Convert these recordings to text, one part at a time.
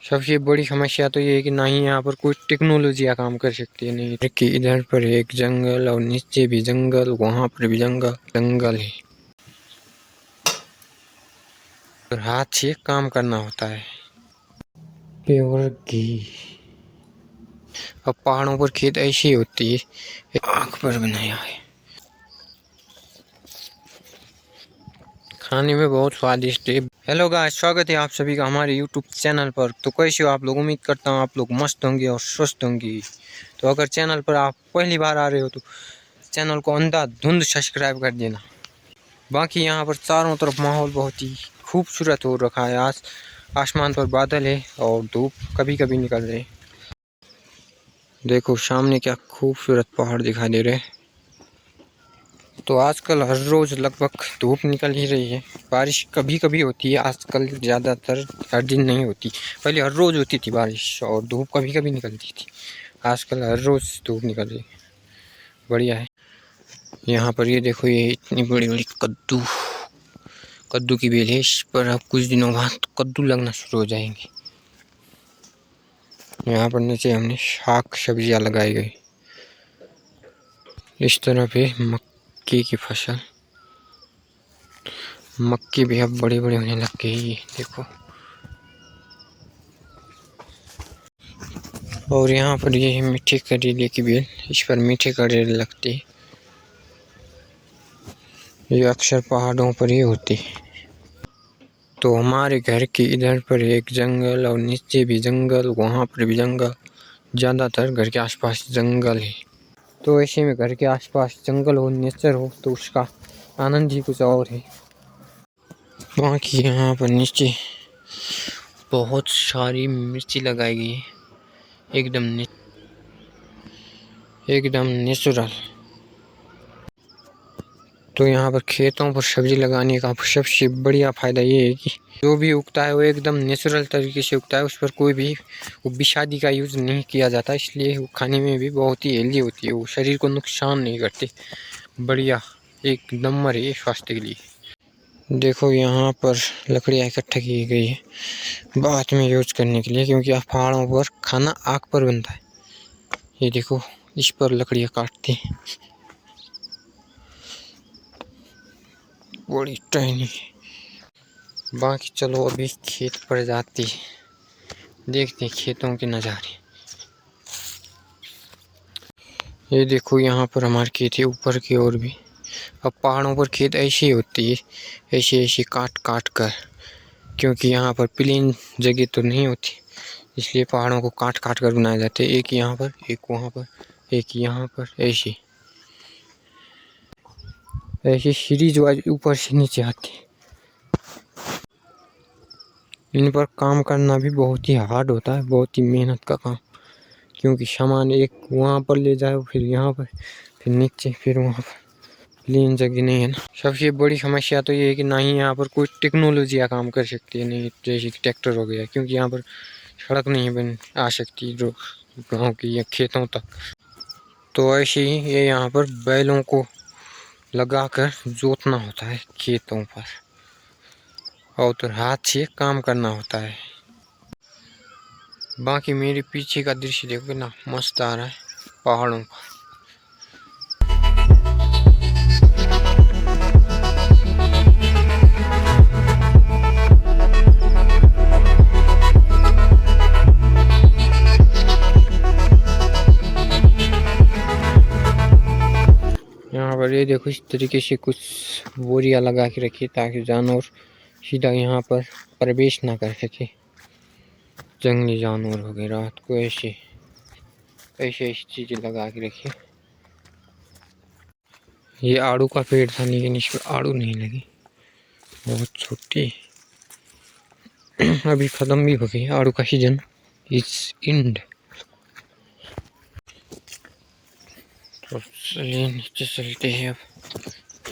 सबसे बड़ी समस्या तो ये है कि ना ही यहाँ पर कोई टेक्नोलॉजी या काम कर सकती है। नहीं कि इधर पर एक जंगल और नीचे भी जंगल, वहां पर भी जंगल जंगल है और हाथ से काम करना होता है। प्योर घी। अब पहाड़ों पर खेत ऐसी होती है, आंख पर बनाया है। खाने में बहुत स्वादिष्ट है। हेलो गाइस, स्वागत है आप सभी का हमारे यूट्यूब चैनल पर। तो कैसे हो आप लोग? उम्मीद करता हूँ आप लोग मस्त होंगे और स्वस्थ होंगे। तो अगर चैनल पर आप पहली बार आ रहे हो तो चैनल को अंधाधुंध सब्सक्राइब कर देना। बाकी यहाँ पर चारों तरफ माहौल बहुत ही खूबसूरत हो रखा है। आसमान पर बादल है और धूप कभी कभी निकल रहे। देखो सामने क्या खूबसूरत पहाड़ दिखाई दे रहे। तो आजकल हर रोज़ लगभग धूप निकल ही रही है। बारिश कभी कभी होती है, आजकल ज़्यादातर हर दिन नहीं होती। पहले हर रोज़ होती थी बारिश और धूप कभी कभी निकलती थी। आजकल हर रोज़ धूप निकल रही है, बढ़िया है। यहाँ पर ये देखो, ये इतनी बड़ी बड़ी कद्दू की बेल है। इस पर अब कुछ दिनों बाद कद्दू लगना शुरू हो जाएंगे। यहाँ पर नीचे हमने शाक सब्जियाँ लगाई गई। इस तरह पे मक्की की फसल, मक्की भी अब बड़ी बड़ी होने लग गई, देखो। और यहाँ पर ये मीठे करेले की बेल, इस पर मीठे करेले लगते हैं। ये अक्सर पहाड़ों पर ही होती है। तो हमारे घर के इधर पर एक जंगल और नीचे भी जंगल, वहाँ पर भी जंगल, ज़्यादातर घर के आसपास जंगल है। तो ऐसे में घर के आसपास जंगल हो, नेचर हो, तो उसका आनंद ही कुछ और है। बाकी यहाँ पर नीचे बहुत सारी मिर्ची लगाई गई है, एकदम नेचुरल। तो यहाँ पर खेतों पर सब्जी लगाने का सबसे बढ़िया फ़ायदा ये है कि जो भी उगता है वो एकदम नेचुरल तरीके से उगता है। उस पर कोई भी विषादी का यूज़ नहीं किया जाता, इसलिए वो खाने में भी बहुत ही हेल्दी होती है। वो शरीर को नुकसान नहीं करते, बढ़िया एक नंबर है स्वास्थ्य के लिए। देखो यहाँ पर लकड़ियाँ इकट्ठा की गई है बाद में यूज करने के लिए, क्योंकि पहाड़ों पर खाना आग पर बनता है। ये देखो, इस पर लकड़ियाँ काटते हैं, बड़ी टहनी। बाकी चलो अभी खेत पर जाते हैं, देखते हैं खेतों के नज़ारे। ये देखो यहाँ पर हमारे खेत है ऊपर की ओर भी। अब पहाड़ों पर खेत ऐसी होती है, ऐसे काट काट कर, क्योंकि यहाँ पर प्लेन जगह तो नहीं होती, इसलिए पहाड़ों को काट काट कर बनाए जाते हैं। एक यहाँ पर, एक वहाँ पर, एक यहाँ पर, ऐसे सीरीज वाइज ऊपर से नीचे आती है। इन पर काम करना भी बहुत ही हार्ड होता है, बहुत ही मेहनत का काम, क्योंकि सामान एक वहाँ पर ले जाओ, फिर यहाँ पर, फिर नीचे, फिर वहाँ पर, प्लेन जगह नहीं है ना। सबसे बड़ी समस्या तो ये है कि ना ही यहाँ पर कोई टेक्नोलॉजी या काम कर सकती है, नहीं जैसे कि ट्रैक्टर हो गया, क्योंकि यहाँ पर सड़क नहीं बन आ सकती जो गाँव की या खेतों तक। तो ऐसे ही ये यहाँ पर बैलों को लगाकर जोतना होता है खेतों पर, और तो हाथ से काम करना होता है। बाकी मेरे पीछे का दृश्य देखो ना, मस्त आ रहा है पहाड़ों का। यहाँ पर ये देखो, इस तरीके से कुछ बोरियां लगा के रखी ताकि जानवर सीधा यहाँ पर प्रवेश ना कर सके। जंगली जानवर हो गए, रात को ऐसे ऐसे चीजें लगा के रखी। ये आड़ू का पेड़ था, लेकिन इस पर आड़ू नहीं लगी, बहुत छोटी। अभी खत्म भी हो गई आड़ू का सीजन, इट्स एंड। तो चलिए नीचे चलते हैं अब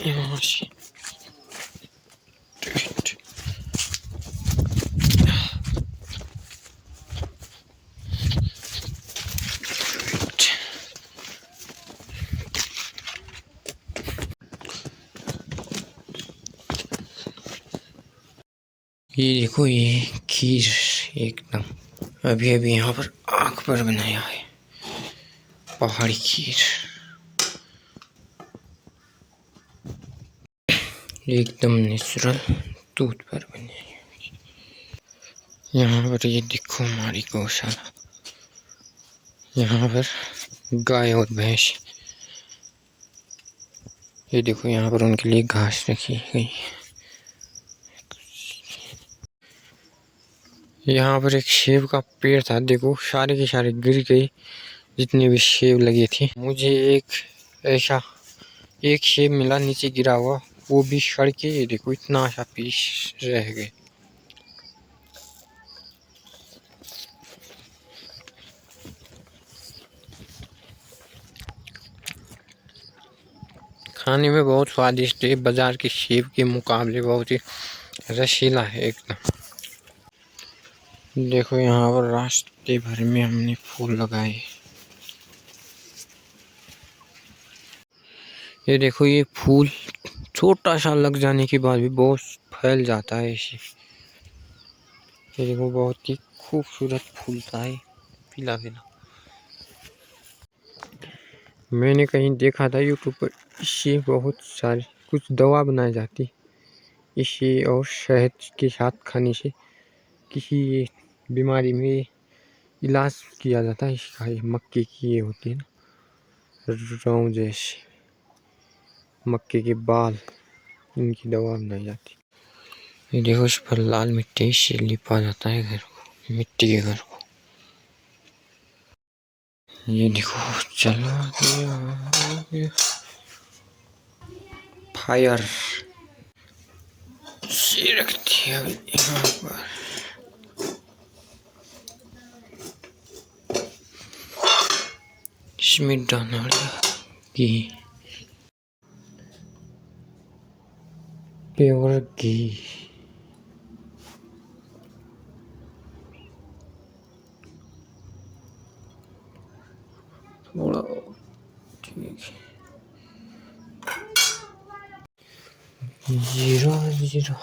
यहाँ से। ये देखो, ये खीर एकदम अभी अभी यहाँ पर आग पर बनाया है पहाड़ी खीर, एकदम नेचुरल दूध पर बनी है। यहाँ पर ये देखो हमारी गौशाला, यहाँ पर गाय और भैंस, ये देखो यहाँ पर उनके लिए घास रखी गई। यहाँ पर एक सेब का पेड़ था, देखो सारे के सारे गिर गए जितने भी सेब लगे थे। मुझे ऐसा एक सेब मिला नीचे गिरा हुआ, वो भी सड़ के, ये देखो इतना सा पीस रह गए। खाने में बहुत स्वादिष्ट है, बाजार के सेब के मुकाबले बहुत ही रसीला है एकदम। देखो यहाँ पर रास्ते भर में हमने फूल लगाए। ये देखो ये फूल छोटा सा लग जाने के बाद भी बहुत फैल जाता है इसे। ये देखो बहुत ही खूबसूरत फूलता है, पीला पीला। मैंने कहीं देखा था यूट्यूब पर, इससे बहुत सारी कुछ दवा बनाई जाती इससे, और शहद के साथ खाने से किसी बीमारी में इलाज किया जाता है इसका। मक्के की ये होती है ना, रौं जैसे मक्के के बाल, इनकी दवा बनाई जाती। ये देखो इस पर लाल मिट्टी से लिपा जाता है घर को, मिट्टी के घर को। ये देखो चला गया फायर से रखती है यहाँ पर। इसमें डालना घी, प्योर घी। थोड़ा ठीक है, जीरा जीरा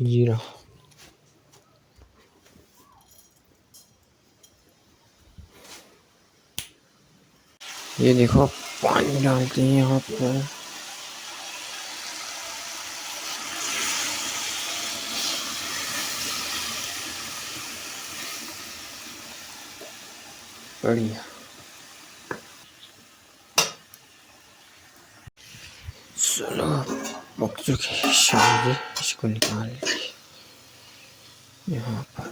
जीरा। ये देखो पानी डालते हैं यहाँ पर। बढ़िया, चलो पक चुके हैं, इसको निकाल लेंगे यहाँ पर।